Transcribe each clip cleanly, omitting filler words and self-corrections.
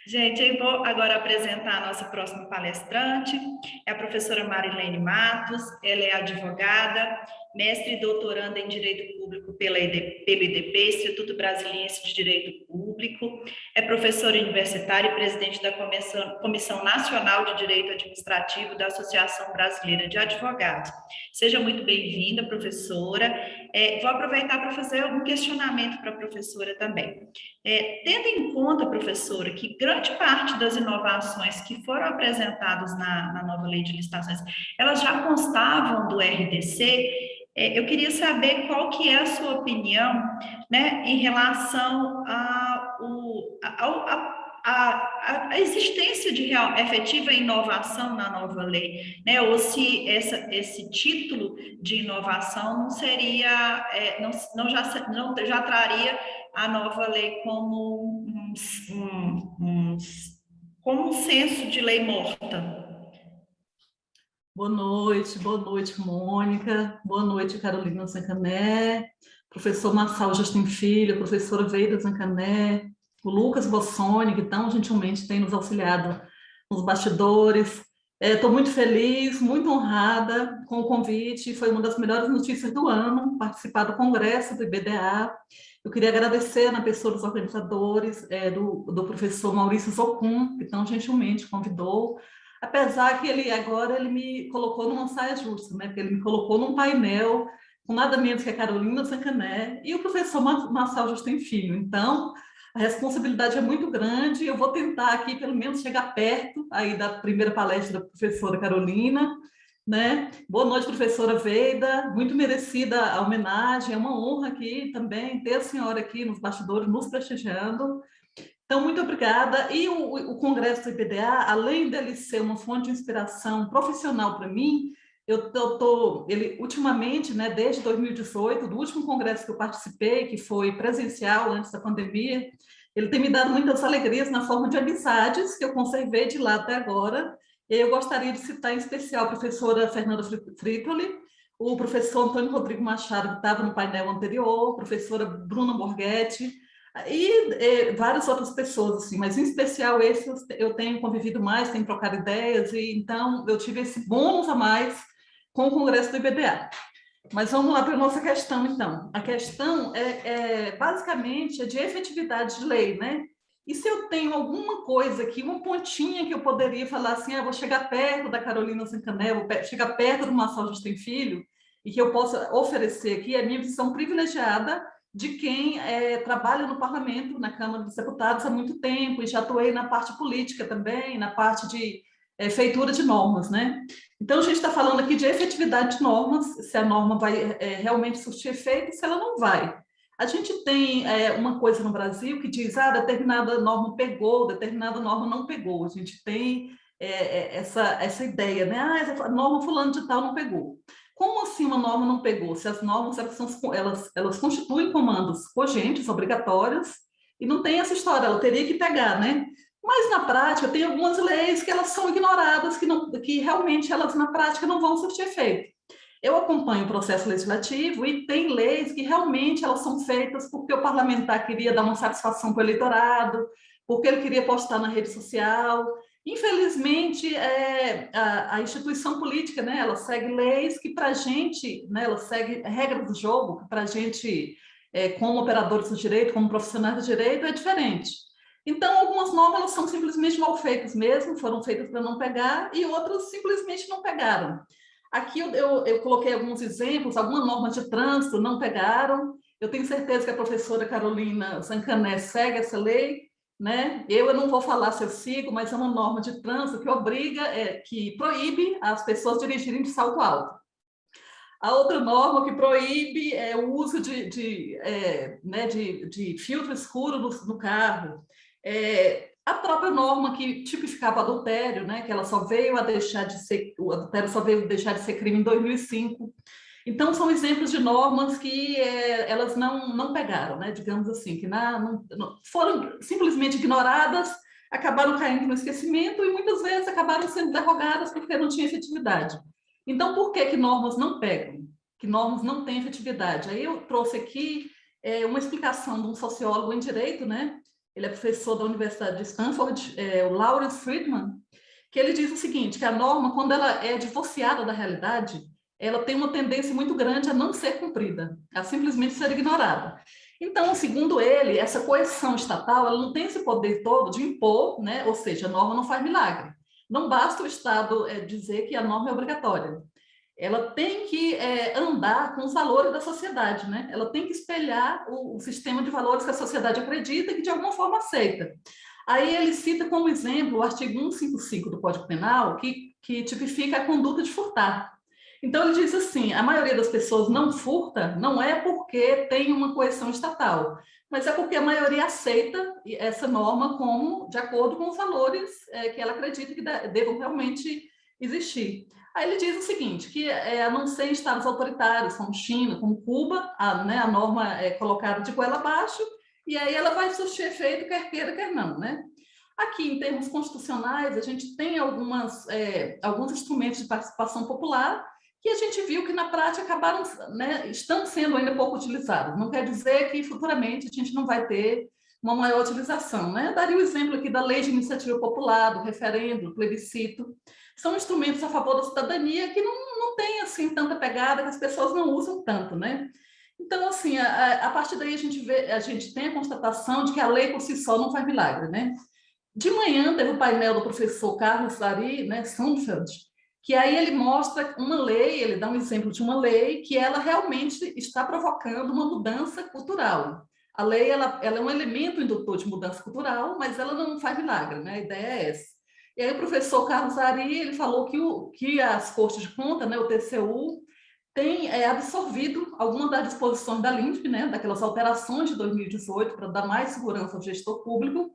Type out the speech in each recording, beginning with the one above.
Gente, eu vou agora apresentar a nossa próxima palestrante, é a professora Marilene Matos, ela é advogada, mestre e doutoranda em Direito Público pelo IDP, Instituto Brasiliense de Direito Público, é professora universitária e presidente da Comissão Nacional de Direito Administrativo da Associação Brasileira de Advogados. Seja muito bem-vinda, professora. Vou aproveitar para fazer algum questionamento para a professora também. Tendo em conta, professora, que grande parte das inovações que foram apresentadas na nova lei de licitações, elas já constavam do RDC, eu queria saber qual que é a sua opinião, né, em relação a existência de real, efetiva inovação na nova lei, né? Ou se esse título de inovação não seria, não já traria a nova lei como como um senso de lei morta. Boa noite, Mônica. Boa noite, Carolina Zancané, professor Marçal Justin Filho, professora Veida Zancané, o Lucas Bossoni, que tão gentilmente tem nos auxiliado nos bastidores. Estou muito feliz, muito honrada com o convite. Foi uma das melhores notícias do ano, participar do congresso do IBDA. Eu queria agradecer na pessoa dos organizadores, do professor Maurício Zocum, que tão gentilmente convidou, apesar que ele me colocou numa saia justa, né? Porque ele me colocou num painel com nada menos que a Carolina Zancané e o professor Marçal Justin Filho. Então, a responsabilidade é muito grande. Eu vou tentar aqui, pelo menos, chegar perto aí da primeira palestra da professora Carolina, né? Boa noite, professora Veida. Muito merecida a homenagem. É uma honra aqui também ter a senhora aqui nos bastidores nos prestigiando. Então, muito obrigada. E o Congresso do IBDA, além dele ser uma fonte de inspiração profissional para mim, ele ultimamente, né, desde 2018, do último congresso que eu participei, que foi presencial antes da pandemia, ele tem me dado muitas alegrias na forma de amizades que eu conservei de lá até agora. Eu gostaria de citar em especial a professora Fernanda Fritoli, o professor Antônio Rodrigo Machado, que estava no painel anterior, a professora Bruna Borghetti, e várias outras pessoas, assim, mas em especial esse eu tenho convivido mais, tenho trocado ideias, e então eu tive esse bônus a mais com o Congresso do IBDA. Mas vamos lá para a nossa questão, então. A questão basicamente é de efetividade de lei, né? E se eu tenho alguma coisa aqui, uma pontinha que eu poderia falar assim, vou chegar perto da Carolina Zancané, vou chegar perto do Marçal Justin Filho, e que eu possa oferecer aqui a minha visão privilegiada de quem trabalha no parlamento, na Câmara dos Deputados há muito tempo, e já atuei na parte política também, na parte de feitura de normas, né? Então, a gente está falando aqui de efetividade de normas, se a norma vai realmente surtir efeito, se ela não vai. A gente tem uma coisa no Brasil que diz, determinada norma pegou, determinada norma não pegou. A gente tem essa ideia, né? A norma fulano de tal não pegou. Como assim uma norma não pegou? Se as normas elas constituem comandos cogentes, obrigatórios, e não tem essa história, ela teria que pegar, né? Mas na prática tem algumas leis que elas são ignoradas, que realmente elas na prática não vão surtir efeito. Eu acompanho o processo legislativo e tem leis que realmente elas são feitas porque o parlamentar queria dar uma satisfação para o eleitorado, porque ele queria postar na rede social. Infelizmente, a instituição política, né, ela segue leis que para a gente, né, ela segue regras do jogo, que para a gente, como operadores do direito, como profissionais do direito, é diferente. Então, algumas normas elas são simplesmente mal feitas mesmo, foram feitas para não pegar, e outras simplesmente não pegaram. Aqui eu coloquei alguns exemplos, algumas normas de trânsito não pegaram. Eu tenho certeza que a professora Carolina Zancané segue essa lei, né? Eu não vou falar se eu sigo, mas é uma norma de trânsito que que proíbe as pessoas dirigirem de salto alto. A outra norma que proíbe o uso de filtro escuro no carro. A própria norma que tipificava adultério, né, que ela só veio a deixar de ser, o adultério só veio deixar de ser crime em 2005. Então, são exemplos de normas que elas não pegaram, né, digamos assim, que foram simplesmente ignoradas, acabaram caindo no esquecimento e muitas vezes acabaram sendo derrogadas porque não tinha efetividade. Então, por que normas não pegam? Que normas não têm efetividade? Aí eu trouxe aqui uma explicação de um sociólogo em direito, né, ele é professor da Universidade de Stanford, o Lawrence Friedman, que ele diz o seguinte, que a norma, quando ela é divorciada da realidade, ela tem uma tendência muito grande a não ser cumprida, a simplesmente ser ignorada. Então, segundo ele, essa coerção estatal, ela não tem esse poder todo de impor, né? Ou seja, a norma não faz milagre. Não basta o Estado dizer que a norma é obrigatória. Ela tem que andar com os valores da sociedade, né? Ela tem que espelhar o sistema de valores que a sociedade acredita e que de alguma forma aceita. Aí ele cita como exemplo o artigo 155 do Código Penal, que tipifica a conduta de furtar. Então ele diz assim, a maioria das pessoas não furta, não é porque tem uma coerção estatal, mas é porque a maioria aceita essa norma como de acordo com os valores que ela acredita que devam realmente existir. Aí ele diz o seguinte, que a não ser em estados autoritários, como China, como Cuba, a norma é colocada de goela abaixo, e aí ela vai surtir efeito, quer queira, quer não, né? Aqui, em termos constitucionais, a gente tem alguns instrumentos de participação popular que a gente viu que, na prática, acabaram, né, estão sendo ainda pouco utilizados. Não quer dizer que, futuramente, a gente não vai ter uma maior utilização, né? Daria o exemplo aqui da lei de iniciativa popular, do referendo, do plebiscito. São instrumentos a favor da cidadania que não tem, assim, tanta pegada, que as pessoas não usam tanto, né? Então, assim, a partir daí a gente tem a constatação de que a lei por si só não faz milagre, né? De manhã teve o painel do professor Carlos Ari, né, Sundfeld, que aí ele mostra uma lei, ele dá um exemplo de uma lei que ela realmente está provocando uma mudança cultural. A lei ela é um elemento indutor de mudança cultural, mas ela não faz milagre, né? A ideia é essa. E aí o professor Carlos Ari, ele falou que as Cortes de Conta, né, o TCU, tem absorvido algumas das disposições da LINDB, né, daquelas alterações de 2018 para dar mais segurança ao gestor público,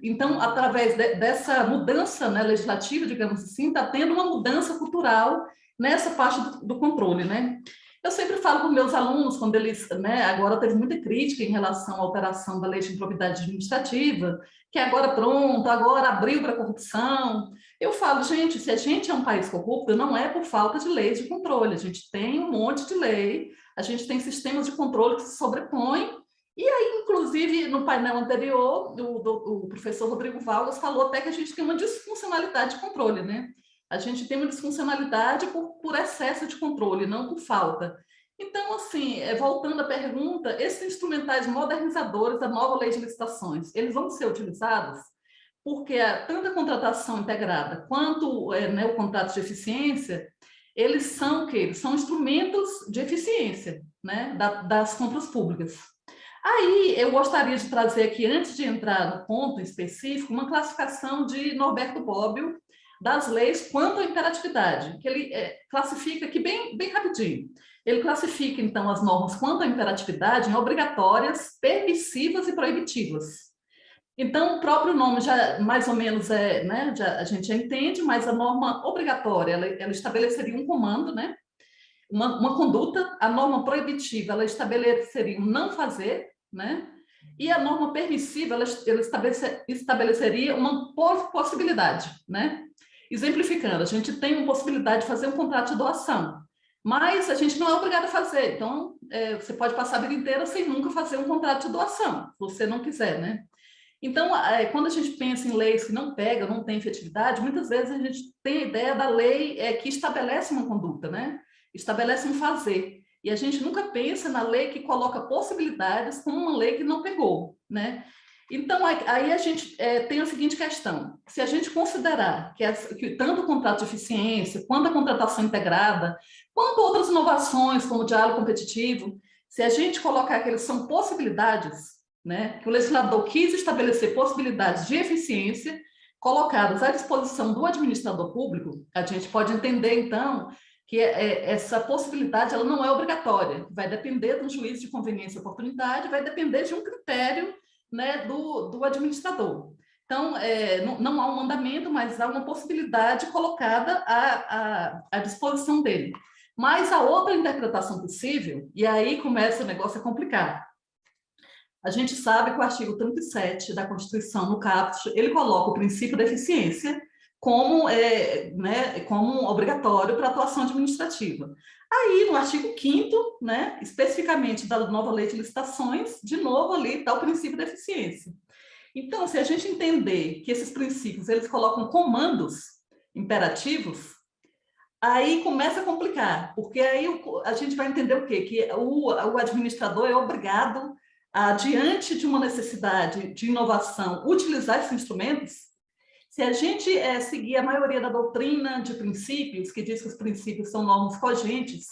então, através dessa mudança, né, legislativa, digamos assim, está tendo uma mudança cultural nessa parte do controle, né? Eu sempre falo com meus alunos, quando eles, né, agora teve muita crítica em relação à alteração da lei de improbidade administrativa, que agora pronto, agora abriu para corrupção. Eu falo, gente, se a gente é um país corrupto, não é por falta de leis de controle, a gente tem um monte de lei, a gente tem sistemas de controle que se sobrepõem. E aí, inclusive, no painel anterior, o professor Rodrigo Vargas falou até que a gente tem uma disfuncionalidade de controle, né? A gente tem uma disfuncionalidade por excesso de controle, não por falta. Então, assim, voltando à pergunta, esses instrumentais modernizadores da nova lei de licitações, eles vão ser utilizados porque tanto a contratação integrada quanto né, o contrato de eficiência, eles são o quê? Eles são instrumentos de eficiência, né, das compras públicas. Aí, eu gostaria de trazer aqui, antes de entrar no ponto específico, uma classificação de Norberto Bobbio das leis quanto à imperatividade, que ele classifica aqui bem rapidinho. Ele classifica, então, as normas quanto à imperatividade em obrigatórias, permissivas e proibitivas. Então, o próprio nome já, mais ou menos, né, a gente já entende, mas a norma obrigatória, ela estabeleceria um comando, né, uma conduta, a norma proibitiva, ela estabeleceria um não fazer, né? E a norma permissiva, ela estabeleceria uma possibilidade, né? Exemplificando, a gente tem uma possibilidade de fazer um contrato de doação, mas a gente não é obrigado a fazer. Então, você pode passar a vida inteira sem nunca fazer um contrato de doação, se você não quiser, né? Então, quando a gente pensa em leis que não pegam, não têm efetividade, muitas vezes a gente tem a ideia da lei que estabelece uma conduta, né? Estabelece um fazer. E a gente nunca pensa na lei que coloca possibilidades como uma lei que não pegou, né? Então, aí a gente tem a seguinte questão. Se a gente considerar que tanto o contrato de eficiência, quanto a contratação integrada, quanto outras inovações, como o diálogo competitivo, se a gente colocar que eles são possibilidades, né, que o legislador quis estabelecer possibilidades de eficiência colocadas à disposição do administrador público, a gente pode entender, então, que essa possibilidade ela não é obrigatória, vai depender de um juízo de conveniência e oportunidade, vai depender de um critério, né, do administrador. Então, não há um mandamento, mas há uma possibilidade colocada à disposição dele. Mas a outra interpretação possível, e aí começa o negócio a complicar. A gente sabe que o artigo 37 da Constituição, no caput, ele coloca o princípio da eficiência como, né, como obrigatório para atuação administrativa. Aí, no artigo 5º, né, especificamente da nova lei de licitações, de novo ali está o princípio da eficiência. Então, se a gente entender que esses princípios, eles colocam comandos imperativos, aí começa a complicar, porque aí a gente vai entender o quê? Que o administrador é obrigado a, diante de uma necessidade de inovação, utilizar esses instrumentos. Se a gente seguir a maioria da doutrina de princípios, que diz que os princípios são normas cogentes,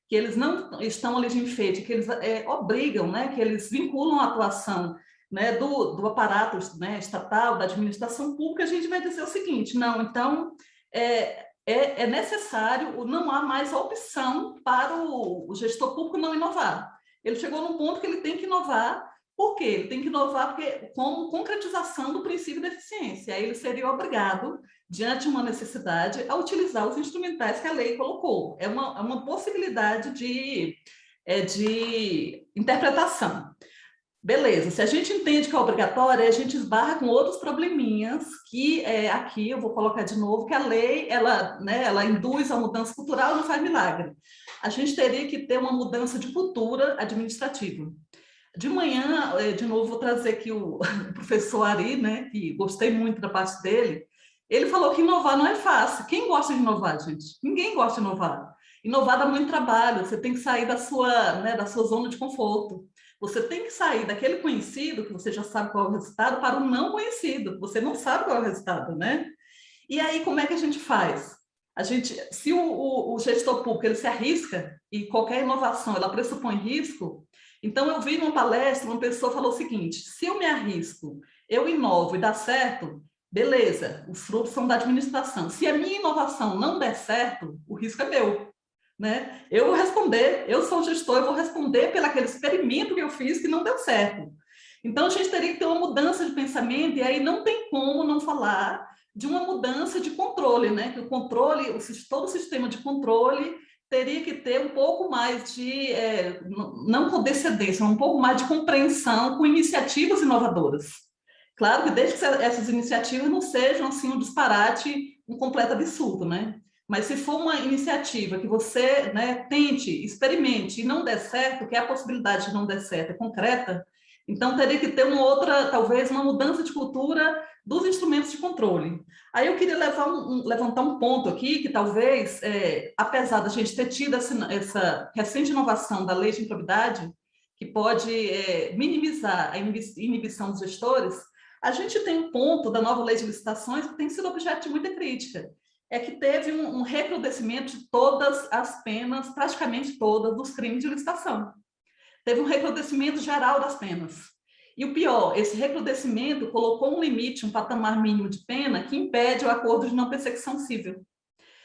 que eles não estão ali de enfeite, que eles obrigam, né, que eles vinculam a atuação, né, do aparato, né, estatal, da administração pública, a gente vai dizer o seguinte, não, então é necessário, não há mais a opção para o gestor público não inovar. Ele chegou num ponto que ele tem que inovar. Por quê? Ele tem que inovar porque, como concretização do princípio da eficiência. Aí ele seria obrigado, diante de uma necessidade, a utilizar os instrumentais que a lei colocou. É uma possibilidade de interpretação. Beleza, se a gente entende que é obrigatório, a gente esbarra com outros probleminhas que aqui eu vou colocar de novo, que a lei ela induz a mudança cultural e não faz milagre. A gente teria que ter uma mudança de cultura administrativa. De manhã, de novo, vou trazer aqui o professor Ari, né, que gostei muito da parte dele. Ele falou que inovar não é fácil. Quem gosta de inovar, gente? Ninguém gosta de inovar. Inovar dá muito trabalho, você tem que sair da sua zona de conforto. Você tem que sair daquele conhecido, que você já sabe qual é o resultado, para o não conhecido, que você não sabe qual é o resultado, né? E aí, como é que a gente faz? Se o gestor público ele se arrisca, e qualquer inovação ela pressupõe risco, então eu vi numa palestra, uma pessoa falou o seguinte, se eu me arrisco, eu inovo e dá certo, beleza, os frutos são da administração. Se a minha inovação não der certo, o risco é meu. Né? Eu vou responder, eu sou gestor, eu vou responder pelo aquele experimento que eu fiz que não deu certo. Então, a gente teria que ter uma mudança de pensamento, e aí não tem como não falar de uma mudança de controle, né? Que o controle, todo o sistema de controle teria que ter um pouco mais de, não condescendência, um pouco mais de compreensão com iniciativas inovadoras. Claro que desde que essas iniciativas não sejam assim um disparate, um completo absurdo, né? Mas se for uma iniciativa que você, né, tente, experimente e não der certo, que é a possibilidade de não der certo é concreta, então teria que ter talvez uma mudança de cultura dos instrumentos de controle. Aí eu queria levantar um ponto aqui, que talvez, apesar da gente ter tido essa recente inovação da lei de improbidade, que pode minimizar a inibição dos gestores, a gente tem um ponto da nova lei de licitações que tem sido objeto de muita crítica, é que teve um recrudescimento de todas as penas, praticamente todas, dos crimes de licitação. Teve um recrudescimento geral das penas. E o pior, esse recrudescimento colocou um limite, um patamar mínimo de pena que impede o acordo de não persecução civil.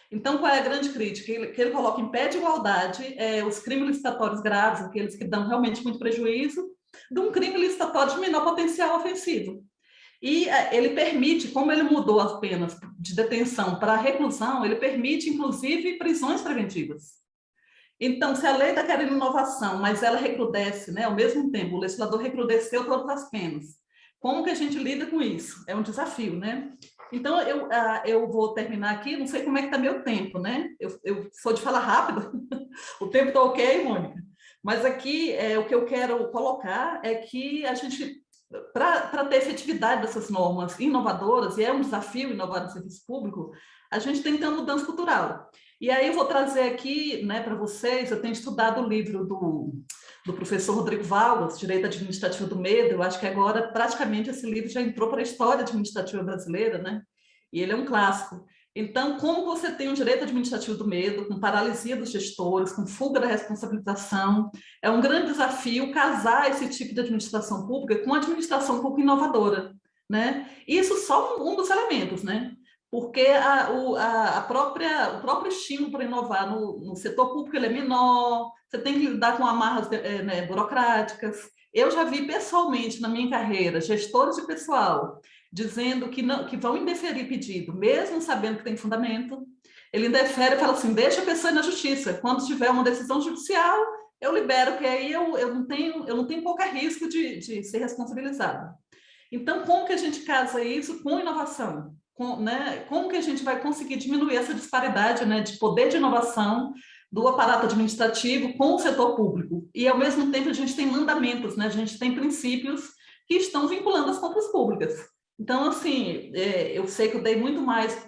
Então, qual é a grande crítica? Que ele coloca, impede igualdade, os crimes licitatórios graves, aqueles que dão realmente muito prejuízo, de um crime licitatório de menor potencial ofensivo. E ele permite, como ele mudou as penas de detenção para reclusão, ele permite, inclusive, prisões preventivas. Então, se a lei está querendo inovação, mas ela recrudesce, né, ao mesmo tempo, o legislador recrudesceu todas as penas. Como que a gente lida com isso? É um desafio, né? Então, eu vou terminar aqui, não sei como é que está meu tempo, né? Eu sou de falar rápido, o tempo está ok, Mônica? Mas aqui, o que eu quero colocar é que a gente, para ter efetividade dessas normas inovadoras, e é um desafio inovar no serviço público, a gente tem que ter uma mudança cultural. E aí eu vou trazer aqui, né, para vocês, eu tenho estudado o livro do professor Rodrigo Vargas, Direito Administrativo do Medo, eu acho que agora praticamente esse livro já entrou para a história administrativa brasileira, né? E ele é um clássico. Então, como você tem um direito administrativo do medo, com paralisia dos gestores, com fuga da responsabilização, é um grande desafio casar esse tipo de administração pública com administração pública inovadora, né? Isso só um dos elementos, né? Porque o próprio estímulo para inovar no setor público ele é menor, você tem que lidar com amarras burocráticas. Eu já vi pessoalmente na minha carreira gestores de pessoal dizendo que vão indeferir pedido, mesmo sabendo que tem fundamento. Ele indefere e fala assim, deixa a pessoa ir na justiça. Quando tiver uma decisão judicial, eu libero, que aí eu não tenho qualquer risco de ser responsabilizado. Então, como que a gente casa isso com inovação? né, como que a gente vai conseguir diminuir essa disparidade, né, de poder de inovação do aparato administrativo com o setor público. E, ao mesmo tempo, a gente tem mandamentos, né, a gente tem princípios que estão vinculando as compras públicas. Então, assim, eu sei que eu dei muito mais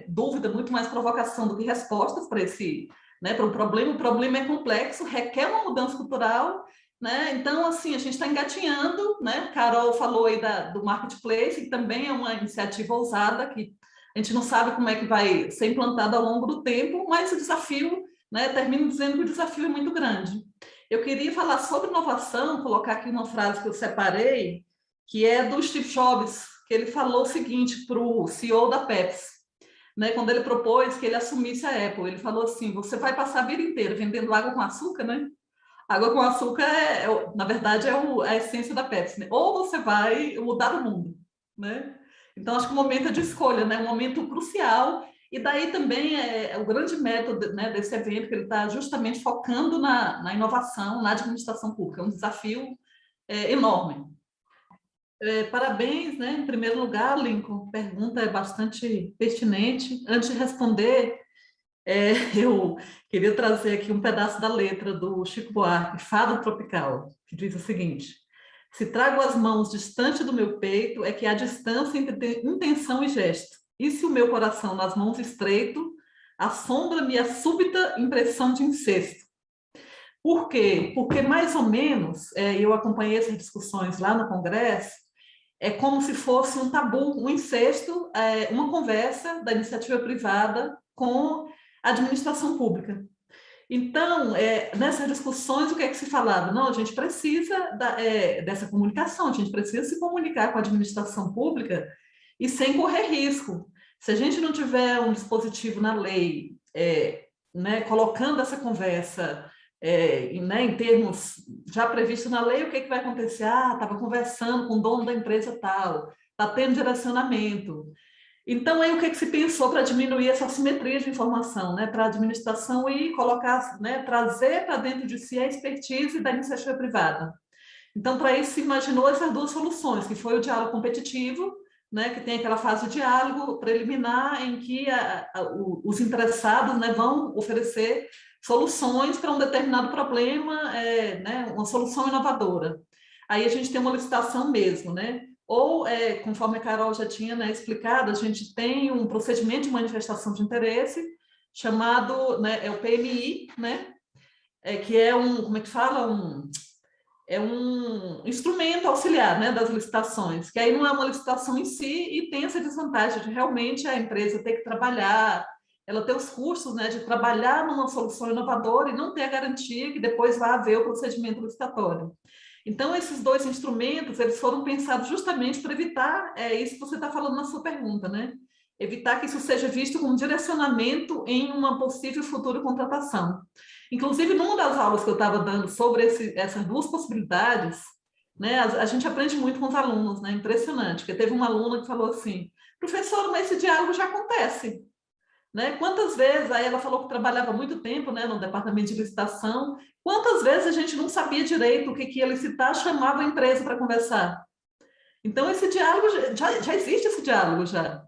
dúvida, muito mais provocação do que respostas para esse, né, para o problema. O problema é complexo, requer uma mudança cultural, né? Então, assim, a gente está engatinhando, né? Carol falou aí do Marketplace, que também é uma iniciativa ousada, que a gente não sabe como é que vai ser implantada ao longo do tempo, mas o desafio, né? Termino dizendo que o desafio é muito grande. Eu queria falar sobre inovação, colocar aqui uma frase que eu separei, que é do Steve Jobs, que ele falou o seguinte para o CEO da Pepsi, né? Quando ele propôs que ele assumisse a Apple, ele falou assim: você vai passar a vida inteira vendendo água com açúcar, né? Água com açúcar, na verdade, a essência da Pepsi, né? Ou você vai mudar o mundo, né? Então, acho que o momento é de escolha, né? Um momento crucial. E daí também o grande método, né, desse evento, que ele está justamente focando na inovação, na administração pública. É um desafio enorme. Parabéns, né? Em primeiro lugar, Lincoln, a pergunta é bastante pertinente. Antes de responder, eu queria trazer aqui um pedaço da letra do Chico Buarque, Fado Tropical, que diz o seguinte: se trago as mãos distante do meu peito, é que há distância entre intenção e gesto. E se o meu coração nas mãos estreito, assombra-me a súbita impressão de incesto. Por quê? Porque, mais ou menos, eu acompanhei essas discussões lá no Congresso, é como se fosse um tabu, um incesto, uma conversa da iniciativa privada com a administração pública. Então, nessas discussões, o que é que se falava? Não, a gente precisa dessa comunicação, a gente precisa se comunicar com a administração pública e sem correr risco. Se a gente não tiver um dispositivo na lei, né, colocando essa conversa né, em termos já previstos na lei, o que é que vai acontecer? Ah, estava conversando com o dono da empresa tal, está tendo direcionamento. Então, aí o que é que se pensou para diminuir essa assimetria de informação, né, para a administração e colocar, né, trazer para dentro de si a expertise da iniciativa privada. Então, para isso se imaginou essas duas soluções, que foi o diálogo competitivo, né, que tem aquela fase de diálogo preliminar em que os interessados, né, vão oferecer soluções para um determinado problema, né, uma solução inovadora. Aí a gente tem uma licitação mesmo, né? Ou, conforme a Carol já tinha, né, explicado, a gente tem um procedimento de manifestação de interesse chamado, né, o PMI, né, que é como é que fala? É um instrumento auxiliar, né, das licitações, que aí não é uma licitação em si e tem essa desvantagem de realmente a empresa ter que trabalhar, ela ter os custos, né, de trabalhar numa solução inovadora e não ter a garantia que depois vai haver o procedimento licitatório. Então, esses dois instrumentos, eles foram pensados justamente para evitar isso que você está falando na sua pergunta, né? Evitar que isso seja visto como direcionamento em uma possível futura contratação. Inclusive, numa das aulas que eu estava dando sobre essas duas possibilidades, né, a gente aprende muito com os alunos, né? Impressionante, porque teve uma aluna que falou assim: professor, mas esse diálogo já acontece. Né? Quantas vezes, aí ela falou que trabalhava muito tempo, né, no departamento de licitação, quantas vezes a gente não sabia direito o que ia licitar, chamava a empresa para conversar. Então, esse diálogo, já existe esse diálogo já.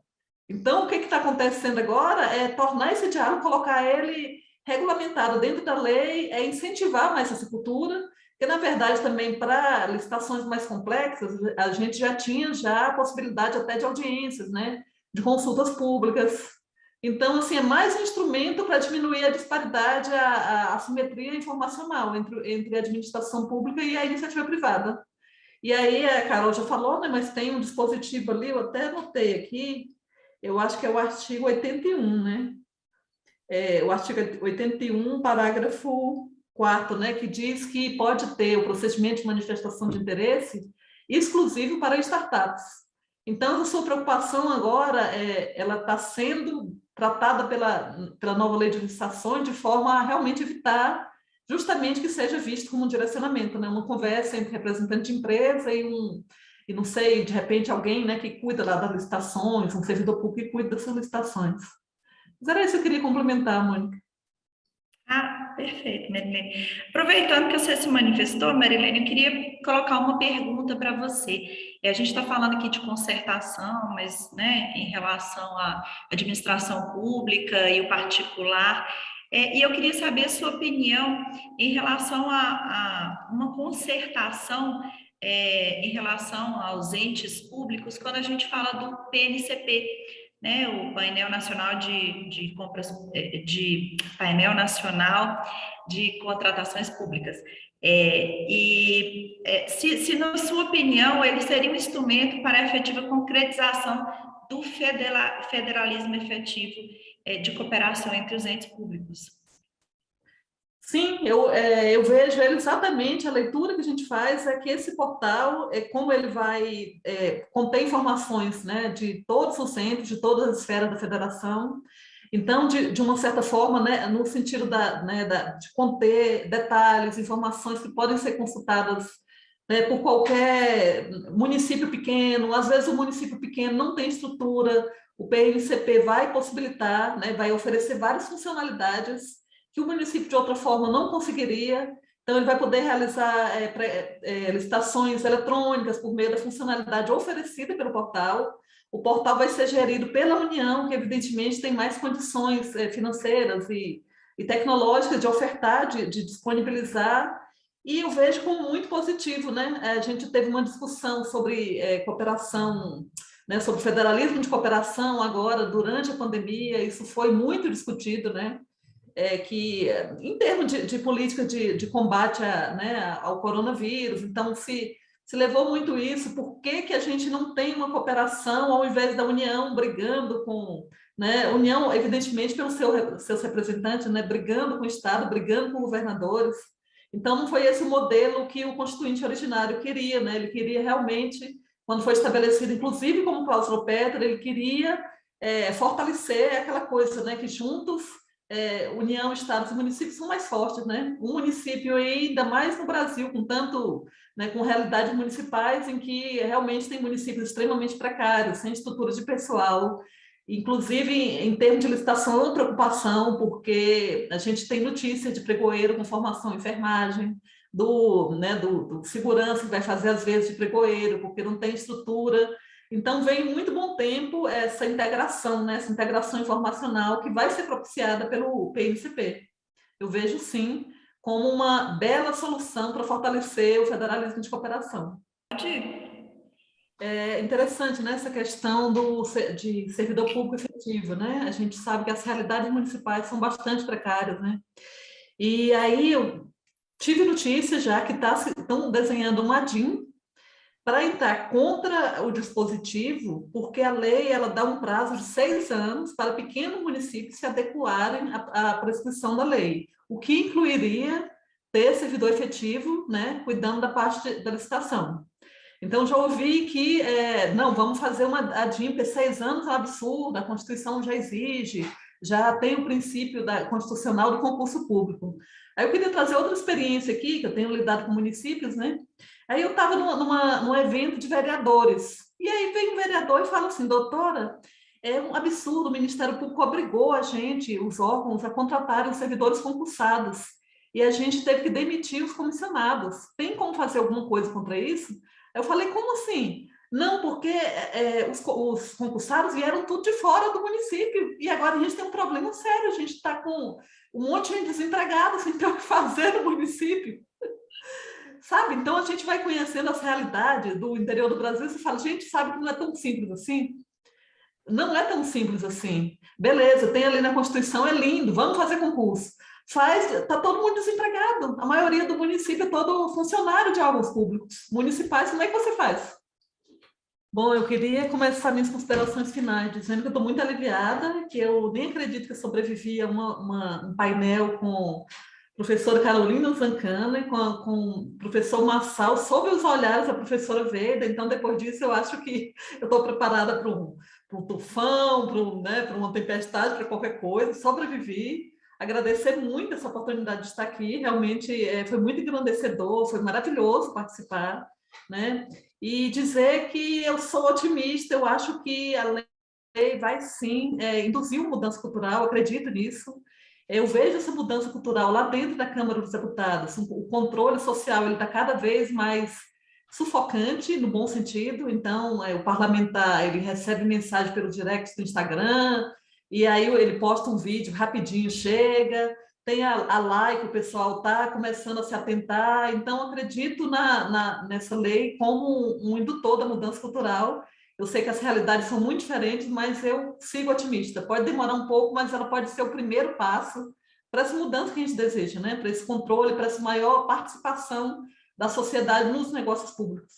Então, o que está acontecendo agora é tornar esse diálogo, colocar ele regulamentado dentro da lei, incentivar mais essa cultura, porque, na verdade, também para licitações mais complexas, a gente já tinha a possibilidade até de audiências, né, de consultas públicas. Então, assim, é mais um instrumento para diminuir a disparidade, a assimetria informacional entre a administração pública e a iniciativa privada. E aí, a Carol já falou, né, mas tem um dispositivo ali, eu até anotei aqui, eu acho que é o artigo 81, né? O artigo 81, parágrafo 4º, né, que diz que pode ter o procedimento de manifestação de interesse exclusivo para startups. Então, a sua preocupação agora, ela está sendo tratada pela nova lei de licitações de forma a realmente evitar justamente que seja visto como um direcionamento, né? Uma conversa entre representante de empresa e não sei, de repente alguém, né, que cuida lá das licitações, um servidor público que cuida dessas licitações. Mas era isso que eu queria complementar, Mônica. Ah, perfeito, Marilene. Aproveitando que você se manifestou, Marilene, eu queria colocar uma pergunta para você. A gente está falando aqui de concertação, mas, né, em relação à administração pública e o particular, e eu queria saber a sua opinião em relação a uma concertação, em relação aos entes públicos, quando a gente fala do PNCP, né, o painel nacional de compras, de painel nacional de contratações públicas. Se, na sua opinião, ele seria um instrumento para a efetiva concretização do federalismo efetivo, de cooperação entre os entes públicos. Sim, eu vejo ele exatamente, a leitura que a gente faz é que esse portal, como ele vai conter informações, né, de todos os centros, de todas as esferas da federação, então, de uma certa forma, né, no sentido de conter detalhes, informações que podem ser consultadas, né, por qualquer município pequeno, às vezes o município pequeno não tem estrutura, o PNCP vai possibilitar, né, vai oferecer várias funcionalidades que o município de outra forma não conseguiria. Então, ele vai poder realizar licitações eletrônicas por meio da funcionalidade oferecida pelo portal. O portal vai ser gerido pela União, que evidentemente tem mais condições financeiras e tecnológicas de ofertar, de disponibilizar, e eu vejo como muito positivo, né? A gente teve uma discussão sobre cooperação, né, sobre federalismo de cooperação agora, durante a pandemia, isso foi muito discutido, né? Que, em termos de política de combate né, ao coronavírus, então se levou muito isso, por que, que a gente não tem uma cooperação ao invés da União brigando com, né, União, evidentemente, pelos seus representantes, né, brigando com o Estado, brigando com governadores. Então, não foi esse o modelo que o constituinte originário queria, né? Ele queria realmente, quando foi estabelecido, inclusive como cláusula pétrea, ele queria fortalecer aquela coisa, né, que juntos União, estados e municípios são mais fortes, né? Um município, ainda mais no Brasil, com tanto, né, com realidades municipais em que realmente tem municípios extremamente precários, sem estrutura de pessoal, inclusive em termos de licitação, é uma preocupação, porque a gente tem notícia de pregoeiro com formação em enfermagem, do segurança que vai fazer às vezes de pregoeiro, porque não tem estrutura. Então, vem muito bom tempo essa integração, né? Essa integração informacional que vai ser propiciada pelo PNCP. Eu vejo, sim, como uma bela solução para fortalecer o federalismo de cooperação. É interessante, né, essa questão de servidor público efetivo, né? A gente sabe que as realidades municipais são bastante precárias, né? E aí eu tive notícia já que estão desenhando uma ADIM para entrar contra o dispositivo, porque a lei ela dá um prazo de 6 anos para pequenos municípios se adequarem à prescrição da lei, o que incluiria ter servidor efetivo, né, cuidando da parte da licitação. Então, já ouvi que, não, vamos fazer uma ADIMP, 6 anos é um absurdo, a Constituição já exige, já tem o princípio constitucional do concurso público. Aí eu queria trazer outra experiência aqui, que eu tenho lidado com municípios, né? Aí eu estava num evento de vereadores, e aí vem um vereador e fala assim, doutora, é um absurdo, o Ministério Público obrigou a gente, os órgãos, a contratarem os servidores concursados, e a gente teve que demitir os comissionados. Tem como fazer alguma coisa contra isso? Eu falei, como assim? Não, porque os concursados vieram tudo de fora do município, e agora a gente tem um problema sério, a gente está com um monte de desempregados, sem ter o que fazer no município. Sabe? Então, a gente vai conhecendo as realidades do interior do Brasil e você fala, gente, sabe que não é tão simples assim? Não é tão simples assim. Beleza, tem ali na Constituição, é lindo, vamos fazer concurso. Está todo mundo desempregado. A maioria do município é todo funcionário de órgãos públicos municipais. Como é que você faz? Bom, eu queria começar minhas considerações finais dizendo que eu estou muito aliviada, que eu nem acredito que eu sobrevivi a um painel com a professora Carolina Zancana e com o professor Massal, sob os olhares da professora Veda. Então, depois disso, eu acho que eu estou preparada para um tufão, para uma tempestade, para qualquer coisa. Sobrevivi. Agradecer muito essa oportunidade de estar aqui. Realmente foi muito engrandecedor, foi maravilhoso participar, né? E dizer que eu sou otimista, eu acho que a lei vai sim induzir uma mudança cultural, acredito nisso, Eu vejo essa mudança cultural lá dentro da Câmara dos Deputados. O controle social ele está cada vez mais sufocante, no bom sentido. Então, o parlamentar ele recebe mensagem pelo direct do Instagram, e aí ele posta um vídeo rapidinho, chega, tem a like, o pessoal está começando a se atentar. Então, acredito nessa lei como um indutor da mudança cultural. Eu sei que as realidades são muito diferentes, mas eu sigo otimista. Pode demorar um pouco, mas ela pode ser o primeiro passo para essa mudança que a gente deseja, né? Para esse controle, para essa maior participação da sociedade nos negócios públicos.